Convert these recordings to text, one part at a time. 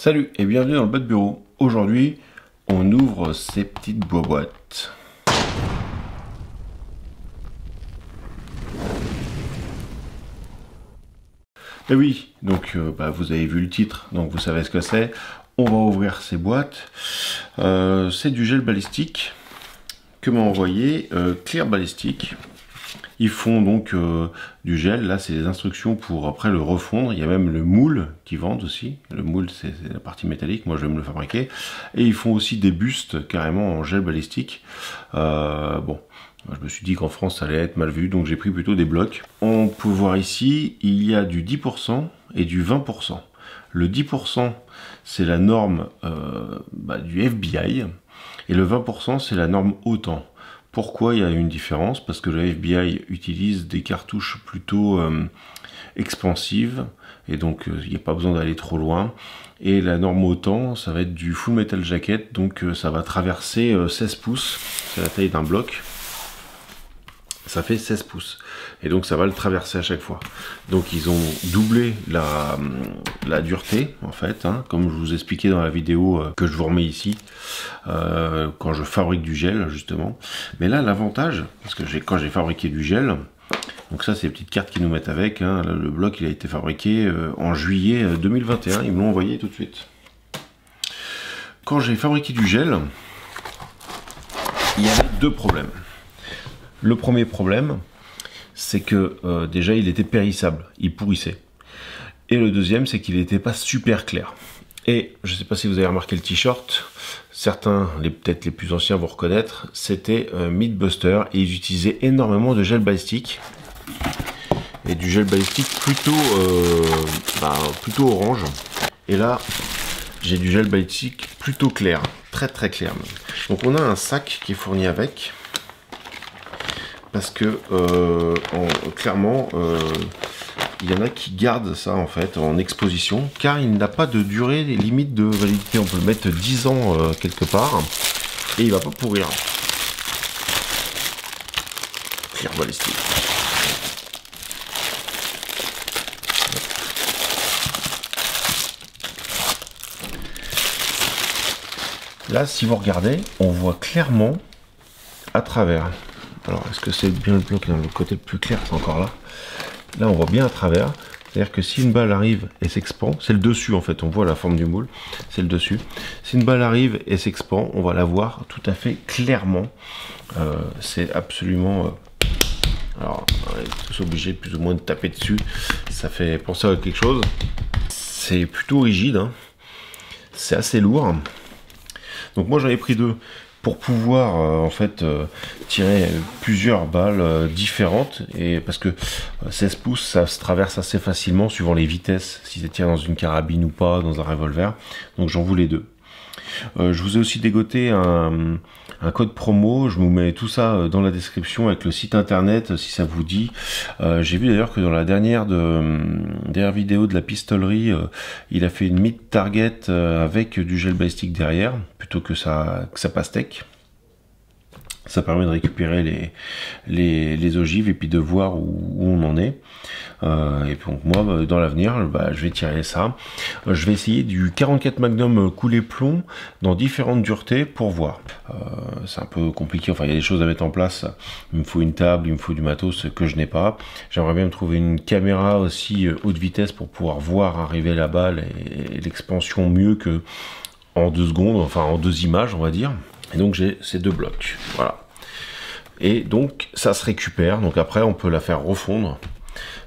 Salut et bienvenue dans le bas de bureau. Aujourd'hui, on ouvre ces petites boîtes. Et oui, donc vous avez vu le titre, donc vous savez ce que c'est. On va ouvrir ces boîtes. C'est du gel balistique que m'a envoyé Clear Ballistic. Ils font donc du gel, là c'est les instructions pour après le refondre. Il y a même le moule qu'ils vendent aussi. Le moule c'est la partie métallique, moi je vais me le fabriquer. Et ils font aussi des bustes carrément en gel balistique. Bon, je me suis dit qu'en France ça allait être mal vu, donc j'ai pris plutôt des blocs. On peut voir ici, il y a du 10% et du 20%. Le 10% c'est la norme du FBI et le 20% c'est la norme OTAN. Pourquoi il y a une différence? Parce que le FBI utilise des cartouches plutôt expansives et donc il n'y a pas besoin d'aller trop loin. Et la norme OTAN, ça va être du Full Metal Jacket, donc ça va traverser 16 pouces, c'est la taille d'un bloc. Ça fait 16 pouces et donc ça va le traverser à chaque fois. Donc ils ont doublé la dureté en fait, hein, comme je vous expliquais dans la vidéo que je vous remets ici quand je fabrique du gel justement. Mais là l'avantage, parce que quand j'ai fabriqué du gel, donc ça c'est les petites cartes qu'ils nous mettent avec, hein, là, le bloc il a été fabriqué en juillet 2021, ils me l'ont envoyé tout de suite. Quand j'ai fabriqué du gel, il y avait deux problèmes. Le premier problème, c'est que déjà il était périssable, il pourrissait. Et le deuxième, c'est qu'il n'était pas super clair. Et je ne sais pas si vous avez remarqué le t-shirt, certains, peut-être les plus anciens vont reconnaître, c'était Mythbuster et ils utilisaient énormément de gel balistique. Et du gel balistique plutôt orange. Et là, j'ai du gel balistique plutôt clair, très très clair. Donc on a un sac qui est fourni avec. Parce que clairement il y en a qui gardent ça en fait en exposition car il n'a pas de durée limite de validité. On peut le mettre 10 ans quelque part et il va pas pourrir. Clear Ballistic. Là si vous regardez on voit clairement à travers. Alors, est-ce que c'est bien le bloc dans le côté le plus clair, c'est encore là. Là, on voit bien à travers. C'est-à-dire que si une balle arrive et s'expand, c'est le dessus en fait, on voit la forme du moule, c'est le dessus. Si une balle arrive et s'expand, on va la voir tout à fait clairement. C'est absolument... Alors, on est tous obligés plus ou moins de taper dessus. Ça fait penser à quelque chose. C'est plutôt rigide, hein. C'est assez lourd. Donc moi, j'en ai pris deux. Pour pouvoir en fait tirer plusieurs balles différentes, et parce que 16 pouces ça se traverse assez facilement suivant les vitesses, si ça tire dans une carabine ou pas, dans un revolver. Donc j'en voulais deux. Je vous ai aussi dégoté un code promo, je vous mets tout ça dans la description avec le site internet si ça vous dit. J'ai vu d'ailleurs que dans la dernière vidéo de la pistolerie, il a fait une mid target avec du gel balistique derrière, plutôt que sa pastèque. Ça permet de récupérer les ogives et puis de voir où on en est. Et donc moi, dans l'avenir, je vais tirer ça. Je vais essayer du 44 Magnum coulé plomb dans différentes duretés pour voir. C'est un peu compliqué, enfin il y a des choses à mettre en place. Il me faut une table, il me faut du matos que je n'ai pas. J'aimerais bien me trouver une caméra aussi haute vitesse pour pouvoir voir arriver la balle et l'expansion mieux que en 2 secondes, enfin en 2 images on va dire. Et donc j'ai ces deux blocs, voilà. Et donc ça se récupère, donc après on peut la faire refondre,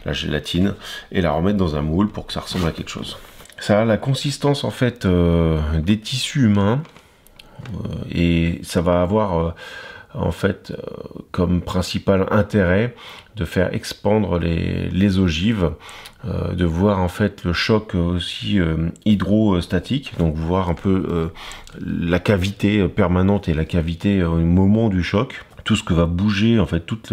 la gélatine, et la remettre dans un moule pour que ça ressemble à quelque chose. Ça a la consistance en fait des tissus humains, et ça va avoir en fait comme principal intérêt de faire expandre les ogives, de voir en fait le choc aussi hydrostatique, donc voir un peu la cavité permanente et la cavité au moment du choc. tout ce que va bouger, en fait, toute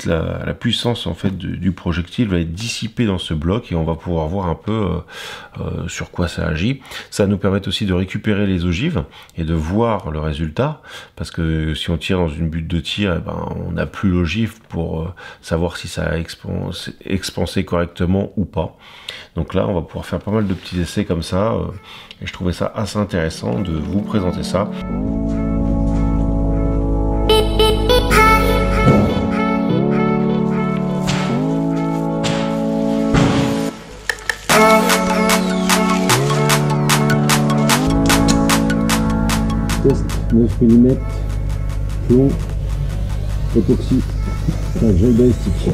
la puissance en fait du projectile va être dissipée dans ce bloc et on va pouvoir voir un peu sur quoi ça agit. Ça va nous permettre aussi de récupérer les ogives et de voir le résultat, parce que si on tire dans une butte de tir, eh ben, on n'a plus l'ogive pour savoir si ça a expansé correctement ou pas. Donc là, on va pouvoir faire pas mal de petits essais comme ça, et je trouvais ça assez intéressant de vous présenter ça. Test 9 mm, plomb, époxy, gel balistique.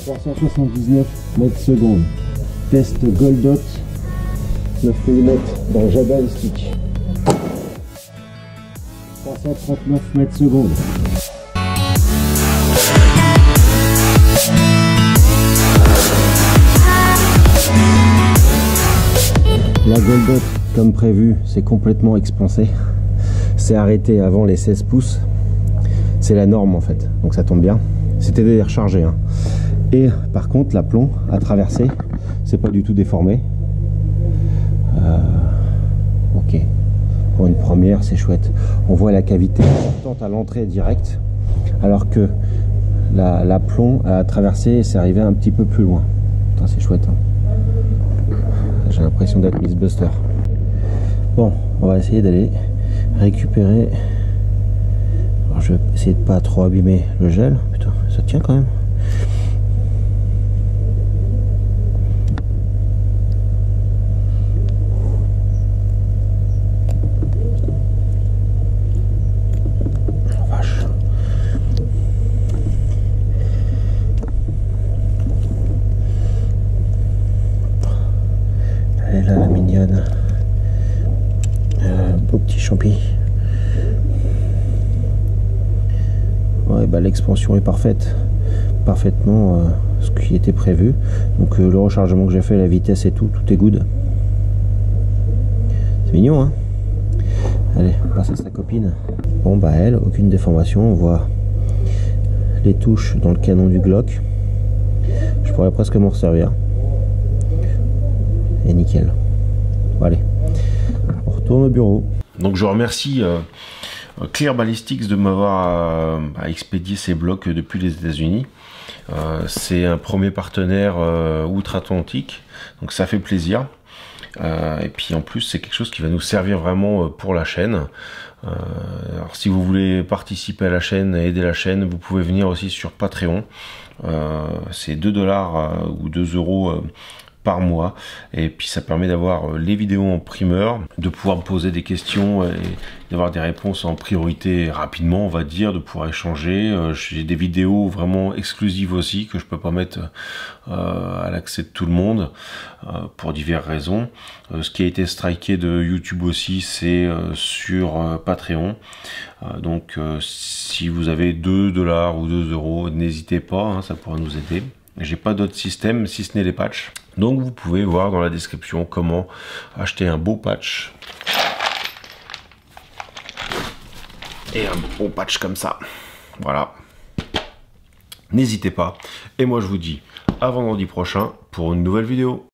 379 mètres secondes. Test Goldot 9 mm dans gel balistique. 339 mètres secondes. La Goldot, comme prévu, c'est complètement expansé. C'est arrêté avant les 16 pouces. C'est la norme en fait, donc ça tombe bien. C'était des rechargés. Hein. Et par contre, la plomb a traversé. C'est pas du tout déformé. Ok. Pour une première, c'est chouette. On voit la cavité importante à l'entrée directe, alors que la plomb a traversé et c'est arrivé un petit peu plus loin. C'est chouette. Hein. J'ai l'impression d'être Miss Buster. Bon, on va essayer d'aller récupérer. Alors, je vais essayer de pas trop abîmer le gel. Putain, ça tient quand même. Oh, vache. Elle est là, la mignonne. Beau petit champi. Ouais, bah, l'expansion est parfaite. Parfaitement ce qui était prévu. Donc le rechargement que j'ai fait, la vitesse et tout est good. C'est mignon, hein. Allez, on passe à sa copine. Bon, bah elle, aucune déformation. On voit les touches dans le canon du Glock. Je pourrais presque m'en servir. Et nickel. Bon, allez, on retourne au bureau. Donc je remercie Clear Ballistics de m'avoir expédié ces blocs depuis les États-Unis. C'est un premier partenaire outre-Atlantique, donc ça fait plaisir. Et puis en plus c'est quelque chose qui va nous servir vraiment pour la chaîne. Alors si vous voulez participer à la chaîne, aider la chaîne, vous pouvez venir aussi sur Patreon. C'est 2 $ ou 2 € par mois, et puis ça permet d'avoir les vidéos en primeur, de pouvoir me poser des questions et d'avoir des réponses en priorité rapidement, on va dire, de pouvoir échanger. J'ai des vidéos vraiment exclusives aussi que je peux pas mettre à l'accès de tout le monde pour diverses raisons. Ce qui a été striké de YouTube aussi, c'est sur Patreon. Donc si vous avez 2 $ ou 2 €, n'hésitez pas, hein, ça pourra nous aider. J'ai pas d'autre système si ce n'est les patchs. Donc vous pouvez voir dans la description comment acheter un beau patch. Et un beau patch comme ça. Voilà. N'hésitez pas. Et moi je vous dis à vendredi prochain pour une nouvelle vidéo.